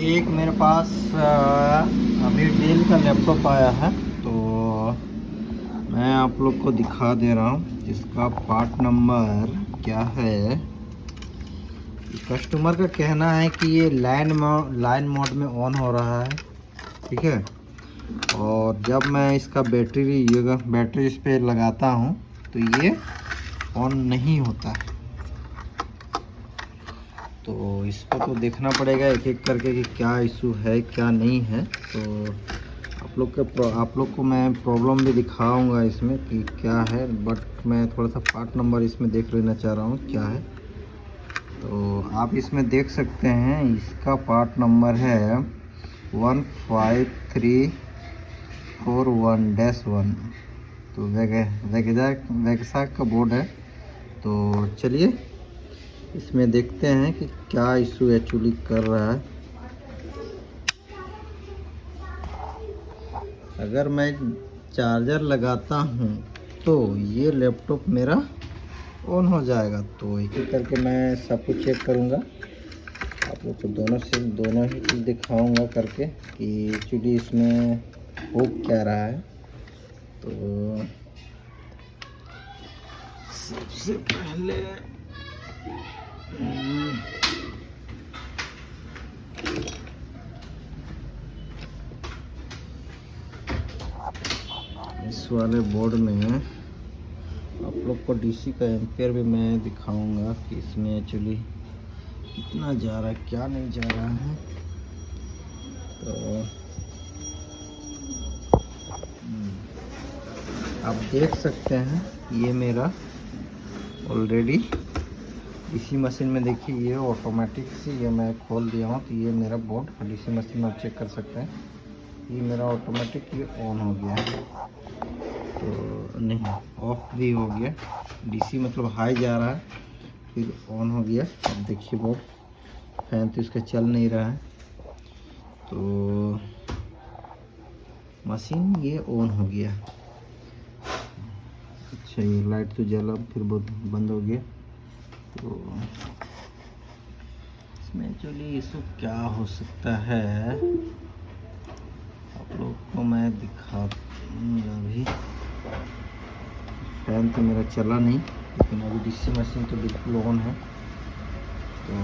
एक मेरे पास अभी डेल का लैपटॉप आया है, तो मैं आप लोग को दिखा दे रहा हूँ। जिसका पार्ट नंबर क्या है, कस्टमर का कहना है कि ये लाइन मोड में ऑन हो रहा है, ठीक है। और जब मैं इसका बैटरी इस पर लगाता हूँ तो ये ऑन नहीं होता है। तो इसको तो देखना पड़ेगा एक एक करके कि क्या इशू है क्या नहीं है। तो आप लोग को मैं प्रॉब्लम भी दिखाऊंगा इसमें कि क्या है, बट मैं थोड़ा सा पार्ट नंबर इसमें देख लेना चाह रहा हूँ क्या है। तो आप इसमें देख सकते हैं, इसका पार्ट नंबर है 15341-1। तो वैगसाक का बोर्ड है। तो चलिए इसमें देखते हैं कि क्या इशू एक्चुअली कर रहा है। अगर मैं चार्जर लगाता हूँ तो ये लैपटॉप मेरा ऑन हो जाएगा। तो एक एक करके मैं सब कुछ चेक करूँगा, आप लोग को दोनों ही चीज़ दिखाऊंगा करके कि एक्चुअली इसमें हो क्या रहा है। तो सबसे पहले इस वाले बोर्ड में आप लोग को डीसी का एम्पेयर भी मैं दिखाऊंगा कि इसमें एक्चुअली कितना जा रहा है क्या नहीं जा रहा है। तो आप देख सकते हैं ये मेरा ऑलरेडी डीसी मशीन में देखिए, ये ऑटोमेटिक से ये मैं खोल दिया हूँ। तो ये मेरा बोर्ड डीसी मशीन में आप चेक कर सकते हैं, ये मेरा ऑटोमेटिक ये ऑन हो गया है। तो नहीं, ऑफ भी हो गया। डीसी मतलब हाई जा रहा है फिर ऑन हो गया। अब देखिए बोर्ड फैन तो इसका चल नहीं रहा है, तो मशीन ये ऑन हो गया। अच्छा, ये लाइट तो जला फिर बंद हो गया। तो इसमें एक्चुअली इशू क्या हो सकता है आप लोग को मैं दिखाऊंगा भी। फैन तो मेरा चला नहीं, लेकिन अभी डीसी मशीन तो बिल्कुल ऑन है। तो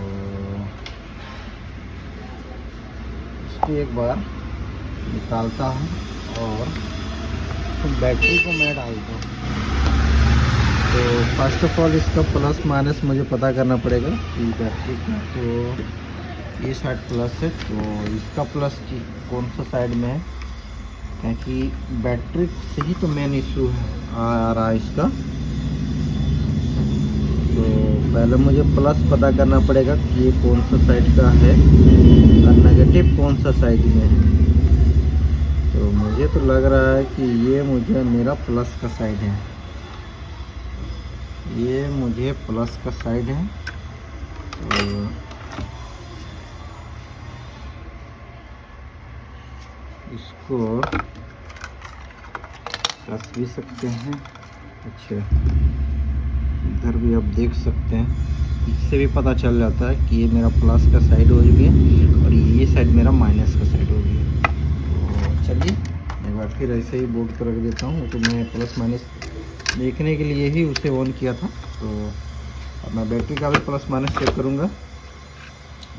इसको एक बार निकालता हूँ और तो बैटरी को मैं डालता हूँ। तो फर्स्ट ऑफ ऑल इसका प्लस माइनस मुझे पता करना पड़ेगा कि बैटरी का, तो ये साइड प्लस है तो इसका प्लस की कौन सा साइड में है, क्योंकि बैटरी से ही तो मेन इशू आ रहा है इसका। तो पहले मुझे प्लस पता करना पड़ेगा कि ये कौन सा साइड का है और नेगेटिव कौन सा साइड में है। तो मुझे तो लग रहा है कि ये मेरा प्लस का साइड है, ये मुझे प्लस का साइड है। तो इसको कस भी सकते हैं। अच्छा, इधर भी आप देख सकते हैं, इससे भी पता चल जाता है कि ये मेरा प्लस का साइड हो गया और ये साइड मेरा माइनस का साइड हो गया। तो चलिए एक बार फिर ऐसे ही बोर्ड पर रख देता हूँ। तो मैं प्लस माइनस देखने के लिए ही उसे ऑन किया था। तो अब मैं बैटरी का भी प्लस माइनस चेक करूँगा।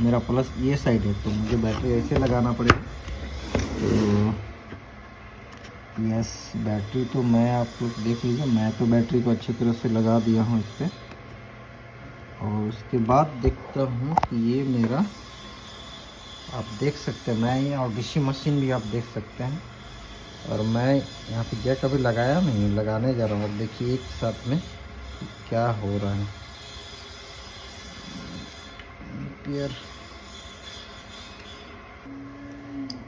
मेरा प्लस ये साइड है तो मुझे बैटरी ऐसे लगाना पड़ेगा। तो यस, बैटरी तो मैं आप लोग देख लीजिए, मैं तो बैटरी को अच्छी तरह से लगा दिया हूँ इस पर। और उसके बाद देखता हूँ कि ये मेरा, आप देख सकते हैं मैं और डीसी मशीन भी आप देख सकते हैं। और मैं यहाँ पे जैक अभी लगाया नहीं, लगाने जा रहा हूँ। अब देखिए एक साथ में क्या हो रहा है। यार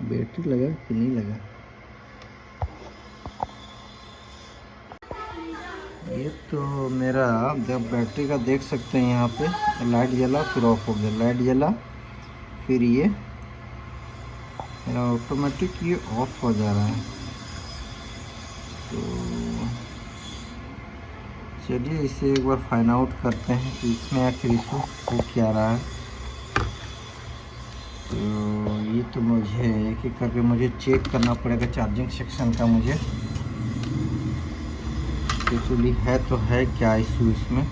बैटरी लगा कि नहीं लगा, ये तो मेरा जब बैटरी का देख सकते हैं यहाँ पे लाइट जला फिर ऑफ हो गया, लाइट जला फिर ये मेरा ऑटोमेटिक ये ऑफ हो जा रहा है। तो चलिए इसे एक बार फाइंड आउट करते हैं कि इसमें आखिर इशू हो क्या रहा है। तो तो मुझे एक एक करके मुझे चेक करना पड़ेगा चार्जिंग सेक्शन का। मुझे एक्चुअली है तो है क्या इशू इसमें,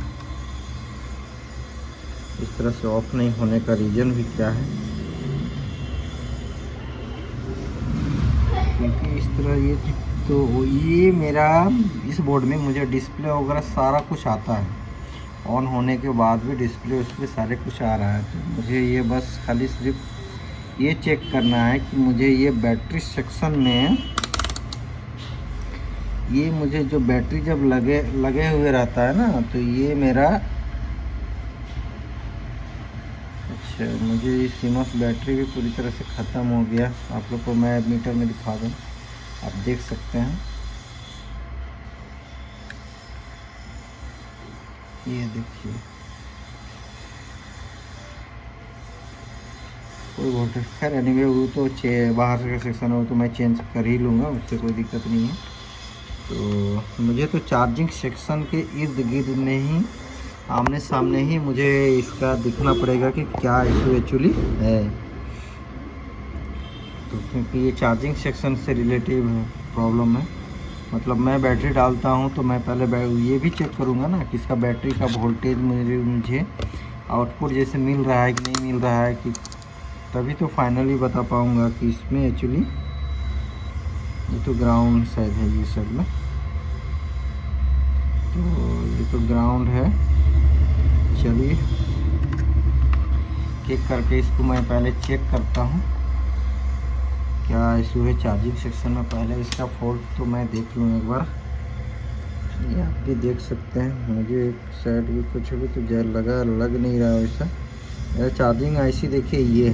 इस तरह से ऑफ नहीं होने का रीज़न भी क्या है, क्योंकि इस तरह ये मेरा इस बोर्ड में मुझे डिस्प्ले वगैरह सारा कुछ आता है, ऑन होने के बाद भी डिस्प्ले उस पर सारे कुछ आ रहा है। तो मुझे ये बस खाली सिर्फ ये चेक करना है कि मुझे ये बैटरी सेक्शन में ये मुझे जो बैटरी जब लगे हुए रहता है ना, तो ये मेरा अच्छा मुझे ये सीमस बैटरी भी पूरी तरह से ख़त्म हो गया। आप लोग को मैं मीटर में दिखा दूँ, आप देख सकते हैं, ये देखिए कोई वोल्टेज। खैर एनीवे वो तो बाहर का सेक्शन है, वो तो मैं चेंज कर ही लूँगा, उससे कोई दिक्कत नहीं है। तो मुझे तो चार्जिंग सेक्शन के इर्द गिर्द में ही आमने सामने ही मुझे इसका दिखना पड़ेगा कि क्या इशू एक्चुअली है। तो क्योंकि ये चार्जिंग सेक्शन से रिलेटिव प्रॉब्लम है, मतलब मैं बैटरी डालता हूँ तो मैं पहले ये भी चेक करूँगा ना कि इसका बैटरी का वोल्टेज मुझे आउटपुट जैसे मिल रहा है कि नहीं मिल रहा है, कि तभी तो फाइनली बता पाऊँगा कि इसमें एक्चुअली ये तो ग्राउंड शायद है ये सब में, तो ये तो ग्राउंड है। चलिए चेक करके इसको मैं पहले चेक करता हूँ क्या इशू है चार्जिंग सेक्शन में। पहले इसका फॉल्ट तो मैं देख लूँ एक बार। ये आप भी देख सकते हैं, मुझे एक साइड भी कुछ भी तो लग नहीं रहा वैसा। मेरा चार्जिंग आईसी देखिए ये,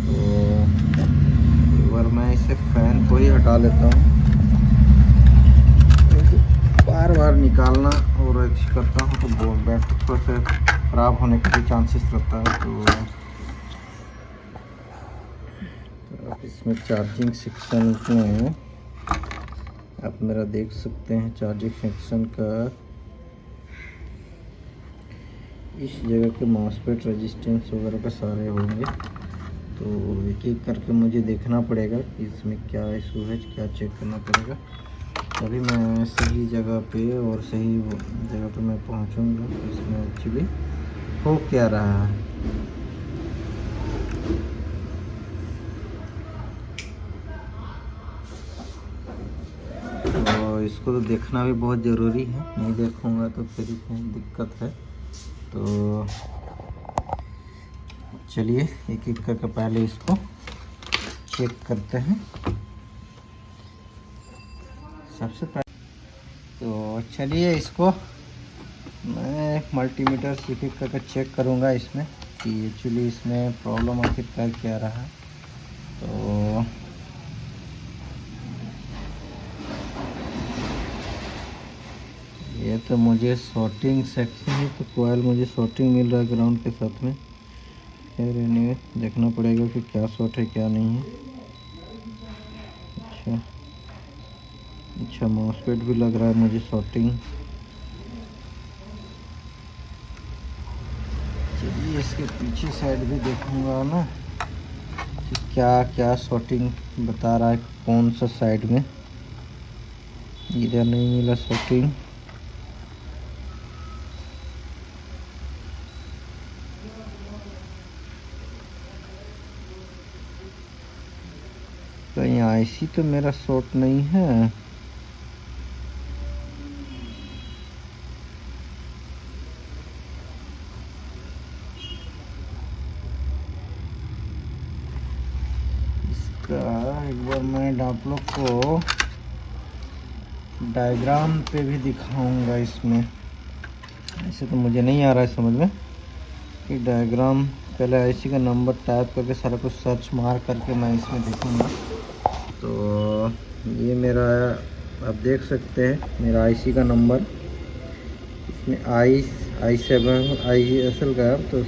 तो एक बार मैं इसे फ़ैन को ही हटा लेता हूँ, बार बार निकालना और ऐसे करता हूँ तो बैटरी थोड़ा सा ख़राब होने का भी चांसेस रहता है। तो आप इसमें चार्जिंग सेक्शन में आप मेरा देख सकते हैं, चार्जिंग सेक्शन का इस जगह के मॉसफेट रेजिस्टेंस वगैरह का सारे होंगे। तो एक एक करके मुझे देखना पड़ेगा कि इसमें क्या इशू है, क्या चेक करना पड़ेगा, तभी मैं सही जगह पे और सही जगह पे मैं पहुंचूंगा इसमें एक्चुअली हो क्या रहा है। तो इसको तो देखना भी बहुत ज़रूरी है, नहीं देखूंगा तो फिर दिक्कत है। तो चलिए एक एक करके पहले इसको चेक करते हैं। सबसे पहले तो चलिए इसको मैं मल्टीमीटर से एक एक करके चेक करूँगा इसमें कि एक्चुअली इसमें प्रॉब्लम आखिर क्या रहा है। तो ये तो मुझे शॉर्टिंग सेक्शन है, तो कोयल मुझे शॉर्टिंग मिल रहा है ग्राउंड के साथ में। खैर एनीवे देखना पड़ेगा कि क्या शॉर्ट है क्या नहीं है। अच्छा मॉसफेट भी लग रहा है मुझे शॉर्टिंग। चलिए इसके पीछे साइड भी देखूंगा ना कि क्या क्या शॉर्टिंग बता रहा है, कौन सा साइड में। इधर नहीं मिला शॉर्टिंग, कहीं आईसी तो मेरा शॉर्ट नहीं है। इसका एक बार मैं आप लोग को डायग्राम पे भी दिखाऊंगा। इसमें ऐसे तो मुझे नहीं आ रहा है समझ में कि डायग्राम, पहले आईसी का नंबर टाइप करके सारा कुछ सर्च मार करके मैं इसमें देखूंगा। तो ये मेरा आप देख सकते हैं मेरा आईसी का नंबर, इसमें आई7 का तो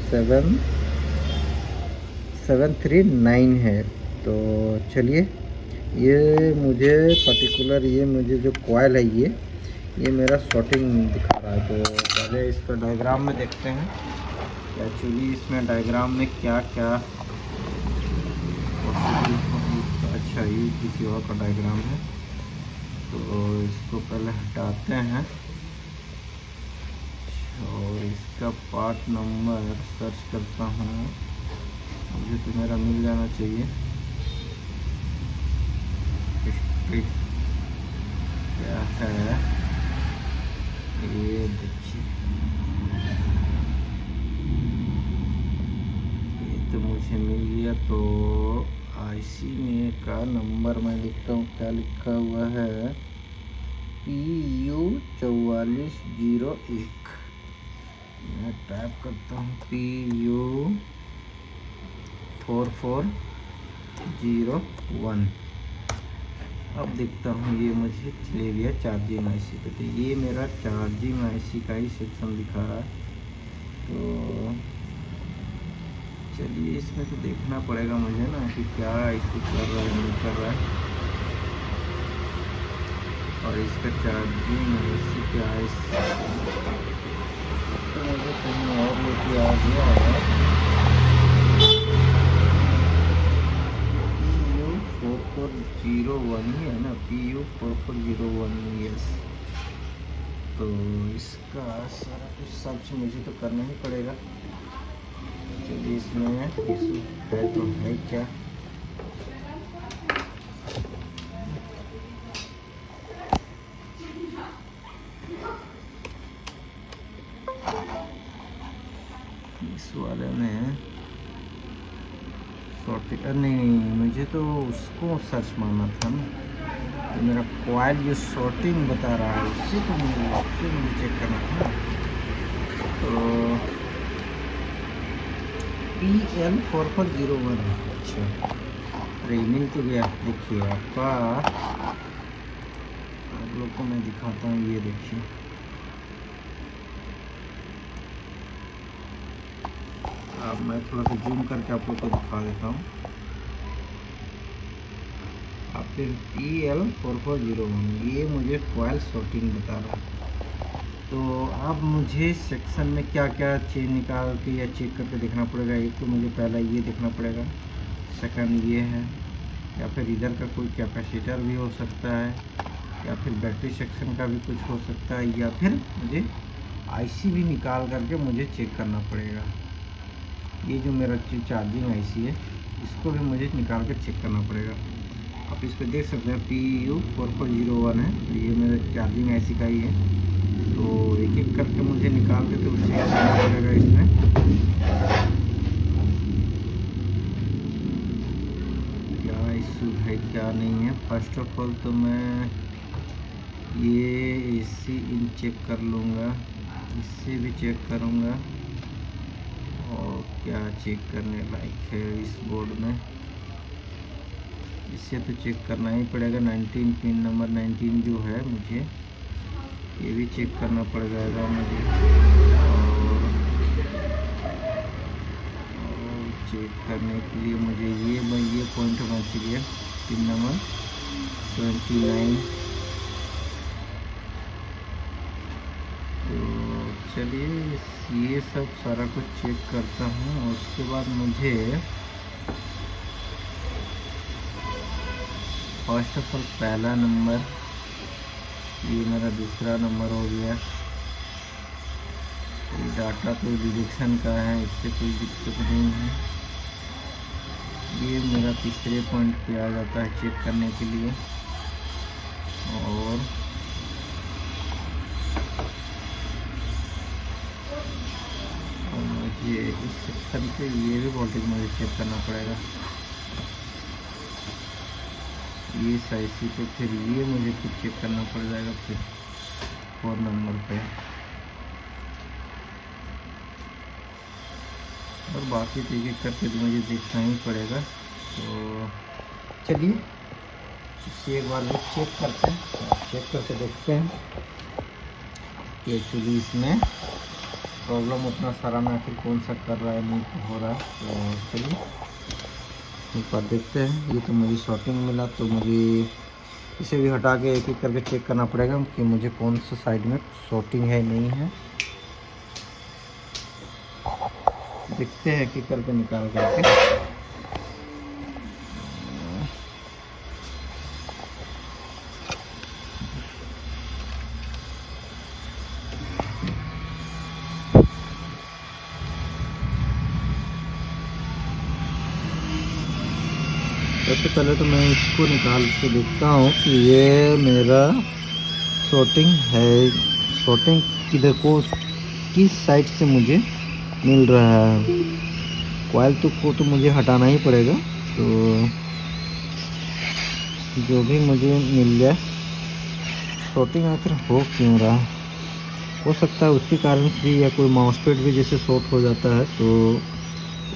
739 है। तो चलिए ये मुझे पर्टिकुलर ये मुझे जो कॉइल है ये मेरा शॉर्टिंग दिखा रहा है। तो पहले इसका डायग्राम में देखते हैं एक्चुअली इसमें डायग्राम में क्या क्या अच्छा ये किसी और का डायग्राम है, तो इसको पहले हटाते हैं और इसका पार्ट नंबर सर्च करता हूँ। मुझे तो मेरा मिल जाना चाहिए। हिस्ट्री क्या है ये देखिए, ये तो मुझे मिल गया। तो आईसी में का नंबर मैं लिखता हूँ, क्या लिखा हुआ है, PU4401। मैं टाइप करता हूँ PU4401। अब देखता हूँ, ये मुझे ले गया चार्जिंग आईसी पे। तो ये मेरा चार्जिंग आईसी का ही सेक्शन दिखा रहा है। तो चलिए इसमें तो देखना पड़ेगा मुझे ना कि क्या इशू कर रहा है नहीं कर रहा है। और इसका चार्जिंग आईसी क्या है, तो मुझे कहीं और लेके आ गया है। PU4401 ही है ना, PU4401, यस। तो इसका सारा कुछ सर्च मुझे तो करना ही पड़ेगा। चलिए इसमें इशू है तो है क्या। इस वाले में सॉर्टिंग नहीं, मुझे तो उसको सर्च मारना था ना। तो मेरा कॉइल जो सॉर्टिंग बता रहा है उससे तो मुझे चेक करना था। तो PL4401 है। अच्छा, अरे मिल तो गया। देखिए आपका, आप लोग को मैं दिखाता हूँ, ये देखिए। अब मैं थोड़ा सा जूम करके आप लोग को दिखा देता हूँ। अब फिर PL4401 ये मुझे कॉइल सॉर्टिंग बता रहा है। तो अब मुझे सेक्शन में क्या क्या चीज़ निकाल के या चेक करके देखना पड़ेगा। एक तो मुझे पहला ये देखना पड़ेगा, सेकंड ये है, या फिर इधर का कोई कैपेसिटर भी हो सकता है, या फिर बैटरी सेक्शन का भी कुछ हो सकता है, या फिर मुझे आईसी भी निकाल करके मुझे चेक करना पड़ेगा। ये जो मेरा चार्जिंग आईसी है इसको भी मुझे निकाल कर चेक करना पड़ेगा। आप इस पर देख सकते हैं PU4401 है, तो ये मेरा चार्जिंग आईसी का ही है। तो एक एक करके मुझे निकाल के तो उसे करना पड़ेगा। इसमें क्या इशू है क्या नहीं है। फर्स्ट ऑफ ऑल तो मैं ये AC इन चेक कर लूँगा, इससे भी चेक करूँगा। और क्या चेक करने लायक है इस बोर्ड में, इससे तो चेक करना ही पड़ेगा। 19 पिन नंबर 19 जो है, मुझे ये भी चेक करना पड़ जाएगा मुझे। और चेक करने के लिए मुझे ये पॉइंट बच गया, पिन नंबर 29। तो चलिए ये सब सारा कुछ चेक करता हूँ। उसके बाद मुझे फर्स्ट ऑफ ऑल पहला नंबर, ये मेरा दूसरा नंबर हो गया। ये डाटा तो डिडक्शन का है, इससे कोई दिक्कत नहीं है। ये मेरा तीसरे पॉइंट पे आ जाता है चेक करने के लिए। और मुझे इस सेक्शन पे ये भी वोल्टेज मुझे चेक करना पड़ेगा, ये साइसी पे। फिर ये मुझे कुछ चेक करना पड़ जाएगा फिर 4 नंबर पे। और बाकी तो एक करके तो मुझे देखना ही पड़ेगा। तो चलिए इसे एक बार चेक करते हैं, चेक करके देखते हैं कि एक्चुअली इसमें प्रॉब्लम उतना सारा में आखिर कौन सा कर रहा है, नहीं हो रहा है। तो चलिए एक बार देखते हैं। ये तो मुझे शॉर्टिंग मिला, तो मुझे इसे भी हटा के एक एक करके चेक करना पड़ेगा कि मुझे कौन सा साइड में शॉर्टिंग है नहीं है। देखते हैं एक एक करके निकाल करके। से पहले तो मैं इसको निकाल के देखता हूँ कि ये मेरा शॉर्टिंग है, शॉर्टिंग किधर को किस साइड से मुझे मिल रहा है। कॉइल को तो मुझे हटाना ही पड़ेगा, तो जो भी मुझे मिल जाए। शॉर्टिंग आखिर हो क्यों रहा है, हो सकता है उसके कारण भी, या कोई माउसपैड भी जैसे शॉर्ट हो जाता है तो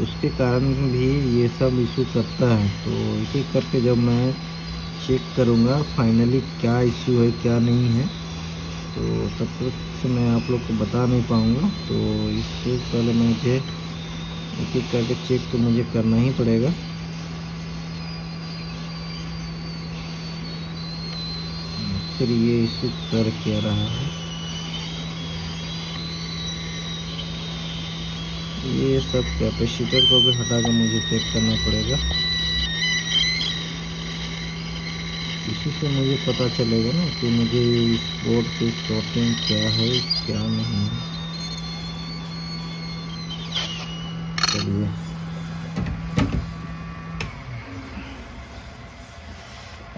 उसके कारण भी ये सब इशू करता है। तो एक एक करके जब मैं चेक करूँगा फाइनली क्या इशू है क्या नहीं है, तो तब तक से मैं आप लोग को बता नहीं पाऊँगा। तो इससे पहले मुझे एक एक करके चेक तो मुझे करना ही पड़ेगा। फिर ये इशू कर क्या रहा है, ये सब कैपेसिटर को भी हटा के मुझे चेक करना पड़ेगा। इसी से मुझे पता चलेगा ना कि मुझे इस बोर्ड की शॉर्टिंग क्या है क्या नहीं। चलिए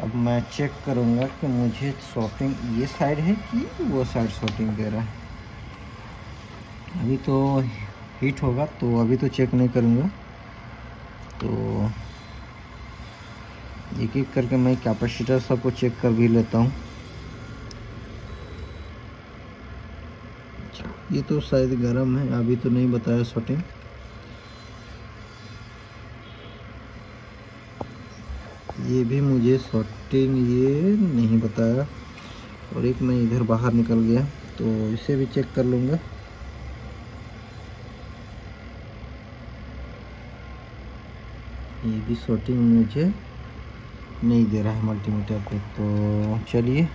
अब मैं चेक करूँगा कि मुझे शॉर्टिंग ये साइड है कि वो साइड शॉर्टिंग दे रहा है। अभी तो हीट होगा तो अभी तो चेक नहीं करूँगा, तो एक एक करके मैं कैपेसिटर सबको चेक कर भी लेता हूँ। ये तो शायद गर्म है, अभी तो नहीं बताया शॉर्टिंग। ये भी मुझे शॉर्टिंग ये नहीं बताया, और एक मैं इधर बाहर निकल गया, तो इसे भी चेक कर लूँगा। ये भी शॉर्टिंग मुझे नहीं दे रहा है मल्टीमीटर पे। तो चलिए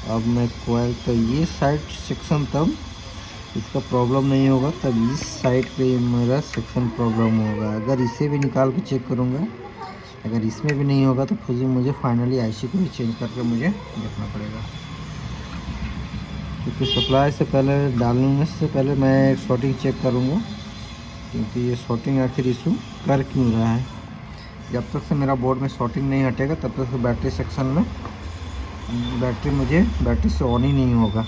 अब मैं कॉइल तो ये साइड सेक्शन तब इसका प्रॉब्लम नहीं होगा, तब इस साइड पे मेरा सेक्शन प्रॉब्लम होगा। अगर इसे भी निकाल के चेक करूँगा, अगर इसमें भी नहीं होगा तो फिर मुझे फाइनली आईसी को भी चेंज करके मुझे देखना पड़ेगा। क्योंकि सप्लाई से पहले, डालने से पहले मैं शॉर्टिंग चेक करूँगा, क्योंकि ये शॉर्टिंग आखिर इशू कर क्यों रहा है। जब तक से मेरा बोर्ड में शॉर्टिंग नहीं हटेगा तब तक से बैटरी सेक्शन में बैटरी से ऑन ही नहीं होगा।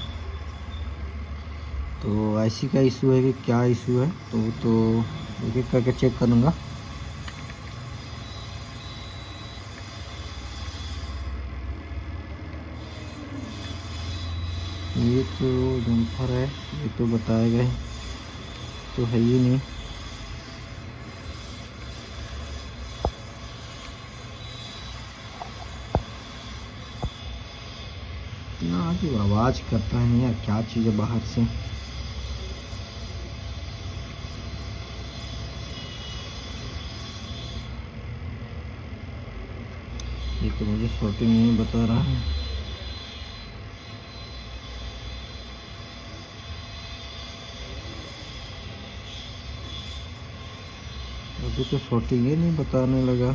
तो आईसी का इशू है कि क्या इशू है, तो एक एक करके चेक करूँगा। ये तो जम्पर है, ये तो बताए गए तो है ही नहीं। ना जो आवाज़ करता है नहीं यार, क्या चीज़ है बाहर से। ये तो मुझे शॉर्टिंग नहीं बता रहा है। अभी तो शॉर्टिंग ही नहीं बताने लगा,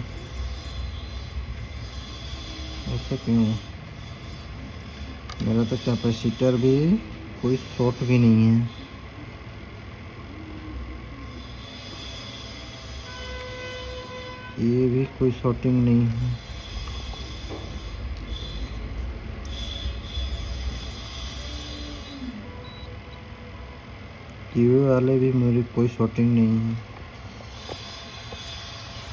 ऐसा क्यों? मेरा तो कैपेसिटर भी कोई शॉर्ट भी नहीं है। ये भी कोई शॉर्टिंग नहीं है। टीवी वाले भी मेरी कोई शॉर्टिंग नहीं है।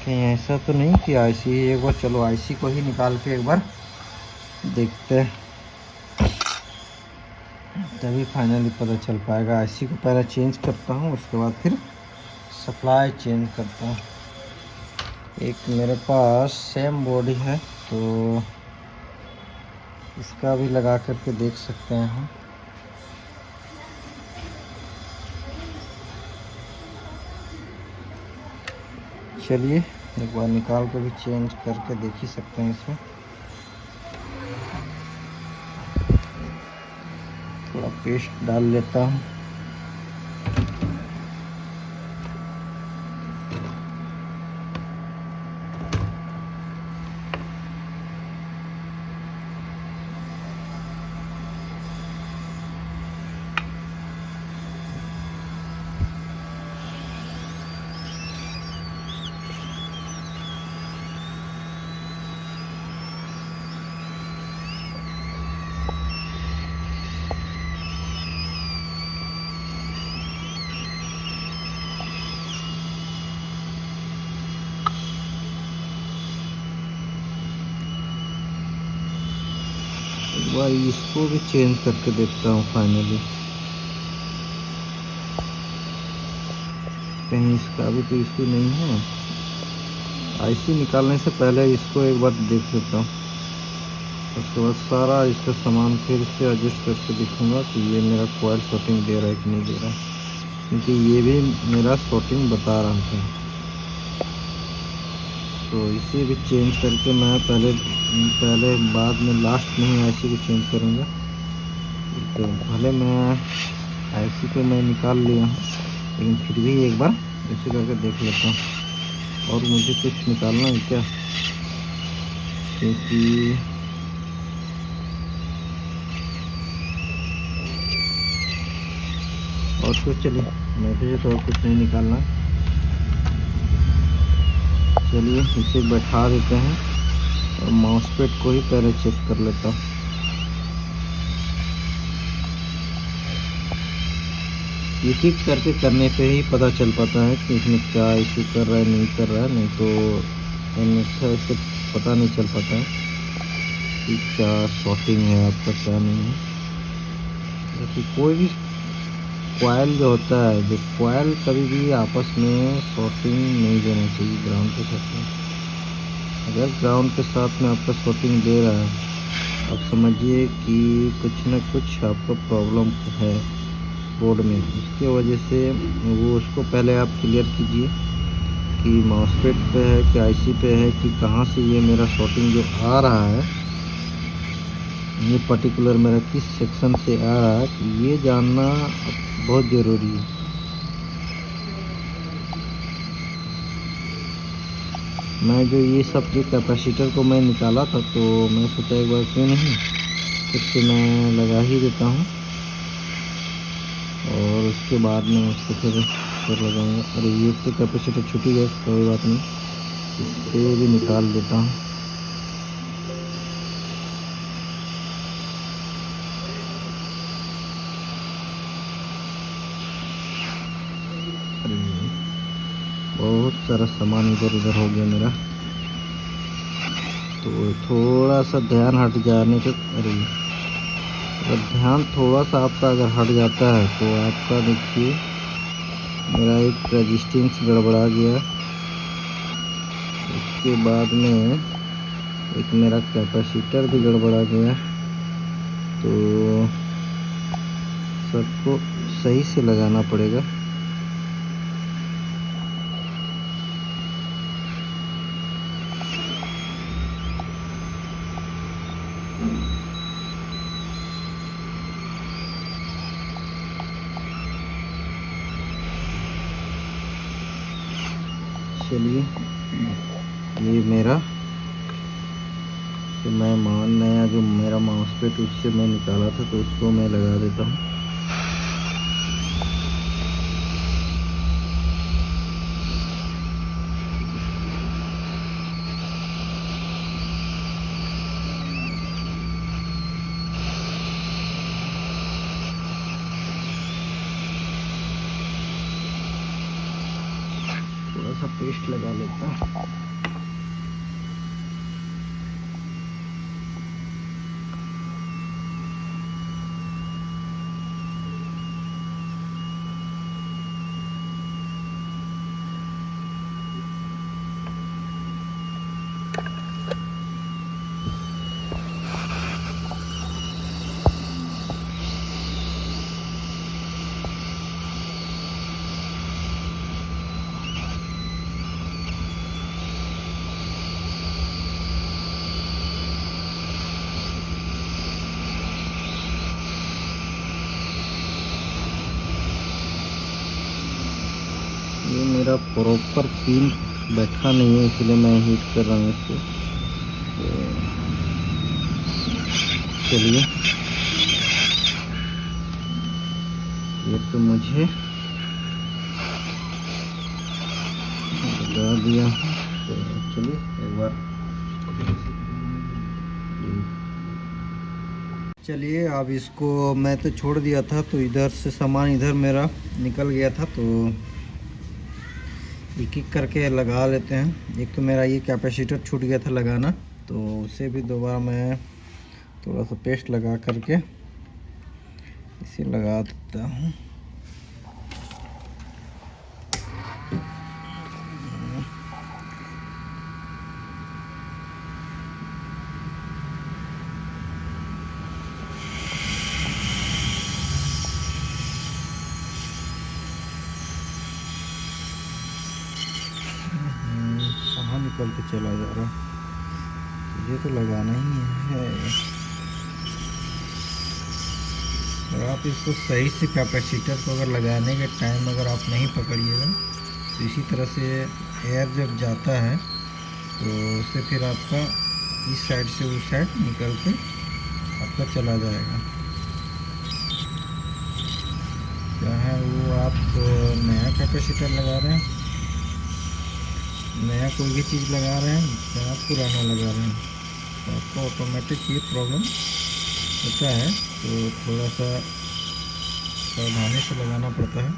कहीं ऐसा तो नहीं कि आईसी, एक बार चलो आईसी को ही निकाल के एक बार देखते हैं, तभी फाइनली पता चल पाएगा। आईसी को पहले चेंज करता हूँ, उसके बाद फिर सप्लाई चेंज करता हूँ। एक मेरे पास सेम बॉडी है तो इसका भी लगा करके देख सकते हैं हम। चलिए एक बार निकाल के भी चेंज करके देख ही सकते हैं। इसमें थोड़ा पेस्ट डाल लेता हूँ। वह इसको भी चेंज करके देखता हूँ फाइनली, कहीं इसका भी तो इशू नहीं है। आईसी निकालने से पहले इसको एक बार देख लेता हूँ, उसके बाद सारा इसका सामान फिर से एडजस्ट करके देखूँगा कि ये मेरा कॉइल शॉर्टिंग दे रहा है कि नहीं दे रहा है, क्योंकि ये भी मेरा शॉर्टिंग बता रहा था। तो इसे भी चेंज करके मैं पहले बाद में लास्ट में ही आईसी को चेंज करूँगा। तो भले मैं आईसी को मैं निकाल लिया हूँ, लेकिन फिर भी एक बार ऐसे करके देख लेता हूँ। और मुझे कुछ निकालना है क्या, क्योंकि और कुछ, चलिए मुझे तो कुछ नहीं निकालना। चलिए इसे बैठा देते हैं और माउस पैड को ही पहले चेक कर लेता हूँ। एक एक करके करने पे ही पता चल पाता है कि इसमें क्या इशू कर रहा है, नहीं कर रहा है, नहीं तो अन्यथा इससे पता नहीं चल पाता है कि क्या शॉर्टिंग है आपका, क्या नहीं है। जैसे कोई भी कॉइल जो होता है, जो कॉइल कभी भी आपस में शॉर्टिंग नहीं देना चाहिए ग्राउंड के साथ में। अगर ग्राउंड के साथ में आपका शॉर्टिंग दे रहा है, आप समझिए कि कुछ ना कुछ आपका प्रॉब्लम है बोर्ड में। उसके वजह से वो उसको पहले आप क्लियर कीजिए कि माउसपैड पे है कि आईसी पे है, कि कहाँ से ये मेरा शॉर्टिंग जो आ रहा है, ये पर्टिकुलर मेरा किस सेक्शन से आ रहा है, ये जानना बहुत ज़रूरी है। मैं जो ये सब जो कैपेसिटर को मैं निकाला था, तो मैं सोचा एक बार क्यों नहीं फिर से मैं लगा ही देता हूँ, और उसके बाद में उसको फिर लगाऊंगा। अरे ये तो कैपेसिटर छूट गया, कोई बात नहीं, इसे भी निकाल देता हूँ। बहुत सारा सामान इधर उधर हो गया मेरा, तो थोड़ा सा ध्यान हट जाने के, अरे अगर ध्यान थोड़ा सा आपका अगर हट जाता है तो आपका देखिए मेरा एक रेजिस्टेंस गड़बड़ा गया, उसके बाद में एक मेरा कैपेसिटर भी गड़बड़ा गया। तो सबको सही से लगाना पड़ेगा। चलिए ये मेरा, तो मैं नया जो मेरा माउस पैड उससे मैं निकाला था, तो उसको मैं लगा देता हूँ। थोड़ा सा पेस्ट लगा लेता हूँ। ये मेरा प्रॉपर पिन बैठा नहीं है, इसलिए मैं हीट कर रहा हूँ इसको। चलिए ये तो मुझे लगा दिया, तो चलिए एक बार, चलिए अब इसको मैं तो छोड़ दिया था, तो इधर से सामान इधर मेरा निकल गया था, तो एक एक करके लगा लेते हैं। एक तो मेरा ये कैपेसिटर छूट गया था लगाना, तो उसे भी दोबारा मैं थोड़ा सा पेस्ट लगा करके इसे लगा देता हूँ। कहाँ निकल के चला जा रहा है, ये तो लगाना ही है। और आप इसको सही से कैपेसिटर को अगर लगाने के टाइम अगर आप नहीं पकड़िएगा तो इसी तरह से एयर जब जाता है तो उससे फिर आपका इस साइड से उस साइड निकल के आपका चला जाएगा। चाहे वो आप नया कैपेसिटर लगा रहे हैं, नया कोई भी चीज़ लगा रहे हैं, चाहे आप पुराना लगा रहे हैं, तो आपको ऑटोमेटिक ये प्रॉब्लम होता है। तो थोड़ा सा सावधानी से लगाना पड़ता है।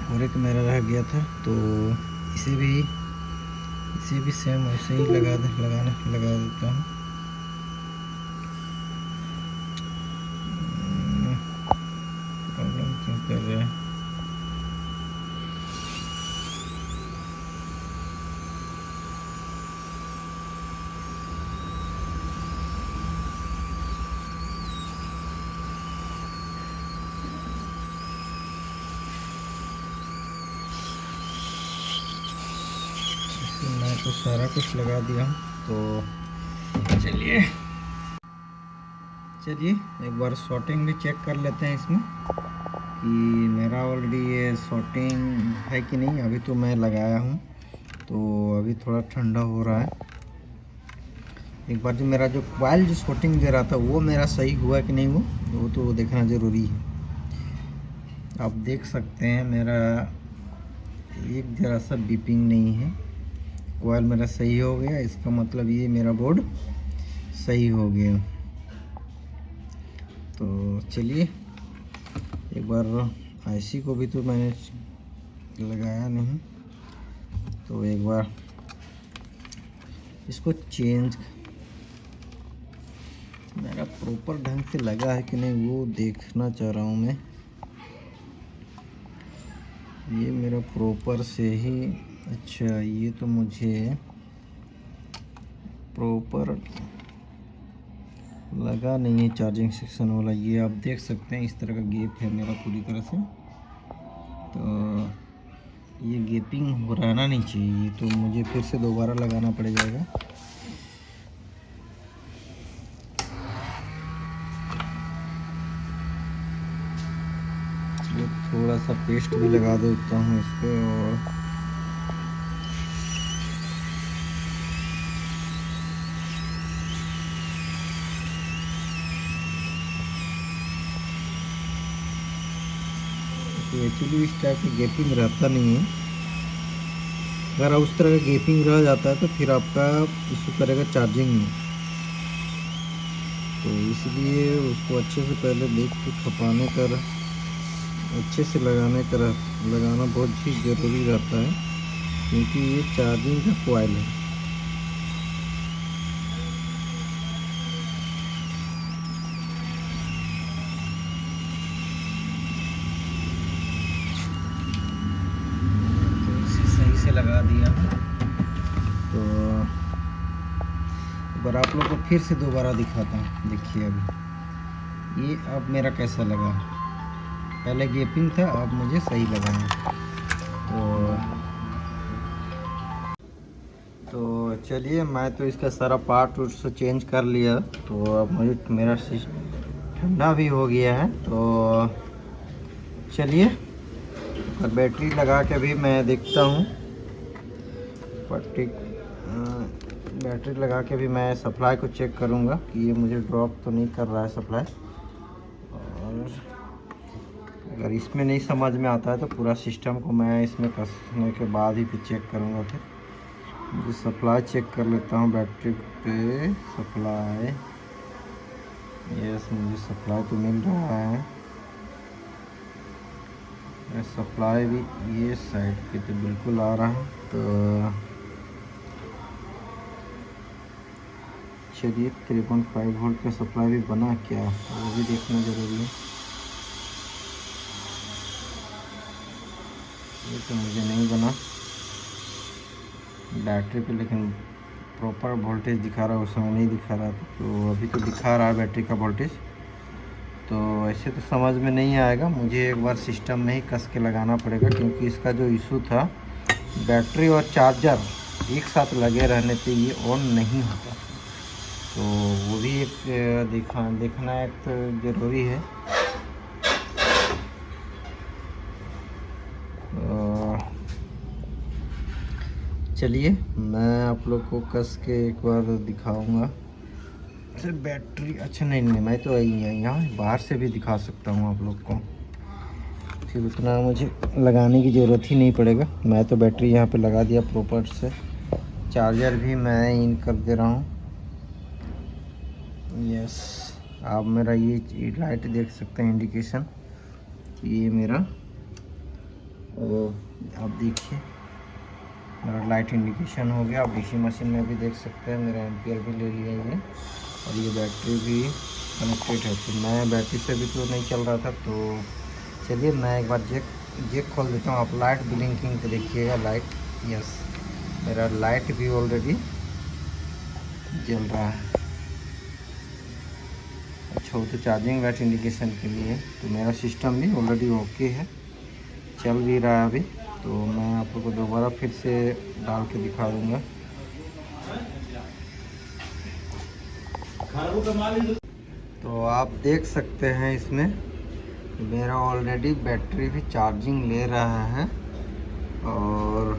और एक मेरा रह गया था तो इसे भी सेम वैसे ही लगा देता हूँ। प्रॉब्लम क्यों कर रहा है? मैं तो सारा कुछ लगा दिया हूँ। तो चलिए एक बार शॉर्टिंग भी चेक कर लेते हैं इसमें कि मेरा ऑलरेडी ये शॉर्टिंग है कि नहीं। अभी तो मैं लगाया हूँ तो अभी थोड़ा ठंडा हो रहा है। एक बार जो मेरा जो कॉइल जो शॉर्टिंग दे रहा था वो मेरा सही हुआ कि नहीं वो तो देखना ज़रूरी है। आप देख सकते हैं मेरा एक ज़रा सा बीपिंग नहीं है, कॉइल मेरा सही हो गया। इसका मतलब ये मेरा बोर्ड सही हो गया। तो चलिए एक बार आईसी को भी तो मैंने लगाया नहीं, तो एक बार इसको चेंज मेरा प्रॉपर ढंग से लगा है कि नहीं वो देखना चाह रहा हूँ मैं। ये मेरा प्रॉपर से ही, अच्छा ये तो मुझे प्रॉपर लगा नहीं है चार्जिंग सेक्शन वाला। ये आप देख सकते हैं इस तरह का गैप है मेरा पूरी तरह से। तो ये गैपिंग रहना नहीं चाहिए, तो मुझे फिर से दोबारा लगाना पड़ जाएगा। थोड़ा सा पेस्ट भी लगा देता हूँ इस पर। और तो एक्चुअली इस टाइप की गैपिंग रहता नहीं है। अगर उस तरह का गैपिंग रह जाता है तो फिर आपका इशू करेगा चार्जिंग में। तो इसलिए उसको अच्छे से पहले देख के खपाने कर अच्छे से लगाना बहुत ही ज़रूरी रहता है, क्योंकि ये चार्जिंग का कॉइल है। तो इसे सही से लगा दिया। तो एक बार आप लोग को फिर से दोबारा दिखाता हूँ। देखिए अभी ये अब मेरा कैसा लगा। पहले गैपिंग था, अब मुझे सही लगा है। तो चलिए मैं तो इसका सारा पार्ट उट से चेंज कर लिया। तो अब मुझे मेरा ठंडा भी हो गया है। तो चलिए और बैटरी लगा के भी मैं देखता हूँ। बैटरी लगा के भी मैं सप्लाई को चेक करूँगा कि ये मुझे ड्रॉप तो नहीं कर रहा है सप्लाई। और अगर इसमें नहीं समझ में आता है तो पूरा सिस्टम को मैं इसमें कसने के बाद ही फिर चेक करूँगा। फिर मुझे सप्लाई चेक कर लेता हूँ बैटरी पे। सप्लाई, यस मुझे सप्लाई तो मिल रहा है। सप्लाई भी ये साइड पे तो बिल्कुल आ रहा है। तो चलिए 3.5 वोल्ट का सप्लाई भी बना क्या, वो भी देखना ज़रूरी है। ये तो मुझे नहीं बना बैटरी पे, लेकिन प्रॉपर वोल्टेज दिखा रहा है, उस समय नहीं दिखा रहा था, तो अभी तो दिखा रहा है बैटरी का वोल्टेज। तो ऐसे तो समझ में नहीं आएगा, मुझे एक बार सिस्टम में ही कस के लगाना पड़ेगा, क्योंकि इसका जो इशू था बैटरी और चार्जर एक साथ लगे रहने से ये ऑन नहीं होता। तो वो भी एक देखना एक तो ज़रूरी है। चलिए मैं आप लोग को कस के एक बार दिखाऊंगा। सर बैटरी अच्छा नहीं मैं तो यहाँ बाहर से भी दिखा सकता हूँ आप लोग को, फिर उतना मुझे लगाने की ज़रूरत ही नहीं पड़ेगा। मैं तो बैटरी यहाँ पे लगा दिया प्रॉपर से, चार्जर भी मैं इन कर दे रहा हूँ। यस, आप मेरा ये लाइट देख सकते हैं इंडिकेशन, ये मेरा आप देखिए मेरा लाइट इंडिकेशन हो गया। आप डीसी मशीन में भी देख सकते हैं, मेरा एम्पियर भी ले लिया ये, और ये बैटरी भी कनेक्टेड है। तो मैं बैटरी से भी तो नहीं चल रहा था, तो चलिए मैं एक बार जेक खोल देता हूँ। आप लाइट ब्लिंकिंग को देखिएगा, लाइट, यस मेरा लाइट भी ऑलरेडी जल रहा है। अच्छा, वो तो चार्जिंग लाइट इंडिकेशन के लिए, तो मेरा सिस्टम भी ऑलरेडी ओके है, चल भी रहा है अभी। तो मैं आप लोगों को दोबारा फिर से डाल के दिखा दूँगा। तो आप देख सकते हैं इसमें मेरा ऑलरेडी बैटरी भी चार्जिंग ले रहा है, और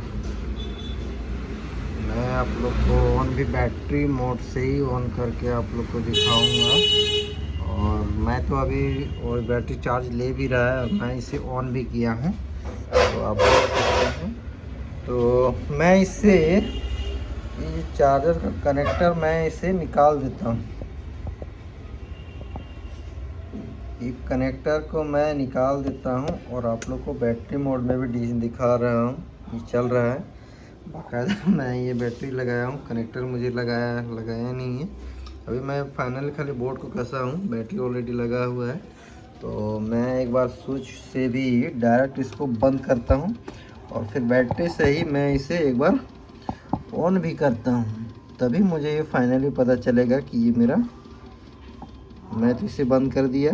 मैं आप लोग को ऑन भी बैटरी मोड से ही ऑन करके आप लोग को दिखाऊंगा। और मैं तो अभी और बैटरी चार्ज ले भी रहा है, मैं इसे ऑन भी किया हूँ, तो आप देख सकते हैं। तो मैं इससे ये चार्जर का कनेक्टर मैं इसे निकाल देता हूँ, एक कनेक्टर को मैं निकाल देता हूँ, और आप लोग को बैटरी मोड में भी दिखा रहा हूँ, ये चल रहा है बाकायदा। मैं ये बैटरी लगाया हूँ, कनेक्टर मुझे लगाया नहीं है अभी। मैं फाइनली खाली बोर्ड को कसा हूँ, बैटरी ऑलरेडी लगा हुआ है। तो मैं एक बार स्विच से भी डायरेक्ट इसको बंद करता हूँ, और फिर बैटरी से ही मैं इसे एक बार ऑन भी करता हूँ, तभी मुझे ये फाइनली पता चलेगा कि ये मेरा, मैं तो इसे बंद कर दिया।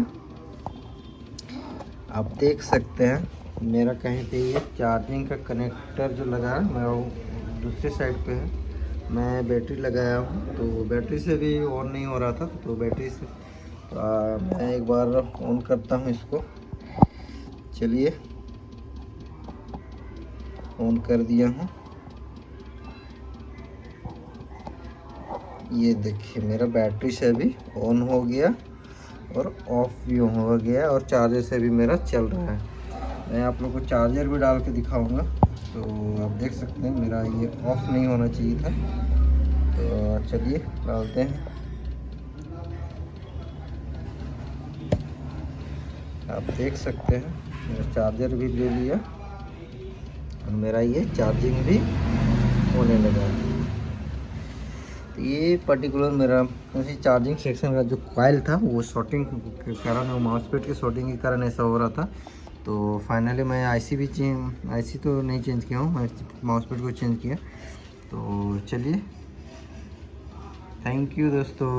आप देख सकते हैं मेरा कहीं पे ये चार्जिंग का कनेक्टर जो लगा है मेरा दूसरे साइड पे है, मैं बैटरी लगाया हूँ, तो बैटरी से भी ऑन नहीं हो रहा था। तो बैटरी से मैं एक बार ऑन करता हूँ इसको। चलिए ऑन कर दिया हूँ, ये देखिए मेरा बैटरी से भी ऑन हो गया और ऑफ भी हो गया, और चार्जर से भी मेरा चल रहा है। मैं आप लोग को चार्जर भी डाल के दिखाऊंगा। तो आप देख सकते हैं मेरा ये ऑफ नहीं होना चाहिए था। तो चलिए डालते हैं, आप देख सकते हैं मेरा चार्जर भी ले लिया, और मेरा ये चार्जिंग भी होने लगा। तो ये पर्टिकुलर मेरा चार्जिंग सेक्शन का जो कॉइल था वो शॉर्टिंग के कारण, वो माउसपैड के शॉर्टिंग के कारण ऐसा हो रहा था। तो फाइनली मैं आईसी तो नहीं चेंज किया हूँ, मैं माउसपैड को चेंज किया। तो चलिए, थैंक यू दोस्तों।